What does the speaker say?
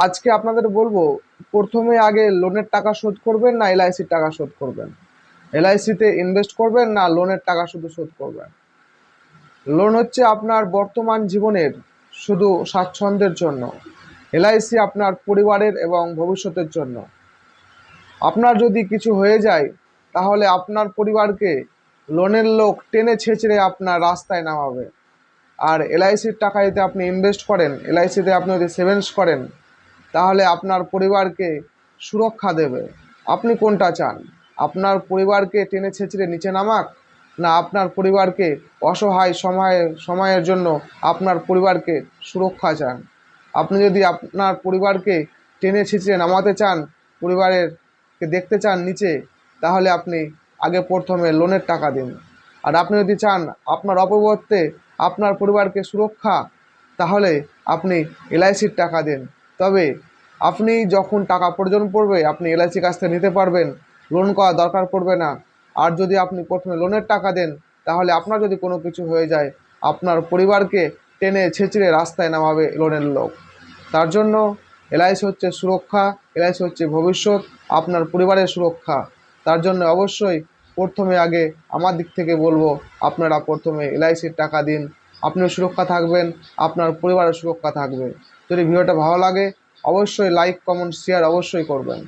আজকে আপনাদের বলবো, প্রথমে আগে লোনের টাকা শোধ করবেন না এলআইসির টাকা শোধ করবেন। এলআইসিতে ইনভেস্ট করবেন না লোনের টাকা শুধু শোধ করবেন। লোন হচ্ছে আপনার বর্তমান জীবনের শুধু স্বাচ্ছন্দ্যের জন্য, এলআইসি আপনার পরিবারের এবং ভবিষ্যতের জন্য। আপনার যদি কিছু হয়ে যায় তাহলে আপনার পরিবারকে লোনের লোক টেনে ছেঁচড়ে আপনার রাস্তায় নামাবে। আর এলআইসির টাকা যদি আপনি ইনভেস্ট করেন, এলআইসিতে আপনি যদি সেভিংস করেন, তাহলে আপনার পরিবারকে সুরক্ষা দেবে। আপনি কোনটা চান? আপনার পরিবারকে টেনে ছেঁচড়ে নিচে নামাক, না আপনার পরিবারকে অসহায় সময়ের জন্য আপনার পরিবারকে সুরক্ষা চান? আপনি যদি আপনার পরিবারকে টেনে ছেঁচড়ে নামাতে চান, পরিবারেরকে দেখতে চান নিচে, তাহলে আপনি আগে প্রথমে লোনের টাকা দিন। আর আপনি যদি চান আপনার অপরিবর্তে আপনার পরিবারকে সুরক্ষা, তাহলে আপনি এলআইসির টাকা দিন। তবে আপনি যখন টাকা প্রয়োজন পড়বে আপনি এলআইসির কাছ থেকে নিতে পারবেন, লোন করার দরকার পড়বে না। আর যদি আপনি প্রথমে লোনের টাকা দেন, তাহলে আপনার যদি কোনো কিছু হয়ে যায় আপনার পরিবারকে টেনে ছেঁচড়ে রাস্তায় নামাবে লোনের লোক। তার জন্য এলআইসি হচ্ছে সুরক্ষা, এলআইসি হচ্ছে ভবিষ্যৎ, আপনার পরিবারের সুরক্ষা। তার জন্য অবশ্যই প্রথমে আগে আমার দিক থেকে বলবো, আপনারা প্রথমে এলআইসির টাকা দিন। আপনিও সুরক্ষা থাকবেন, আপনার পরিবারের সুরক্ষা থাকবে। যদি ভিডিওটা ভালো লাগে অবশ্যই লাইক কমেন্ট শেয়ার অবশ্যই করবেন।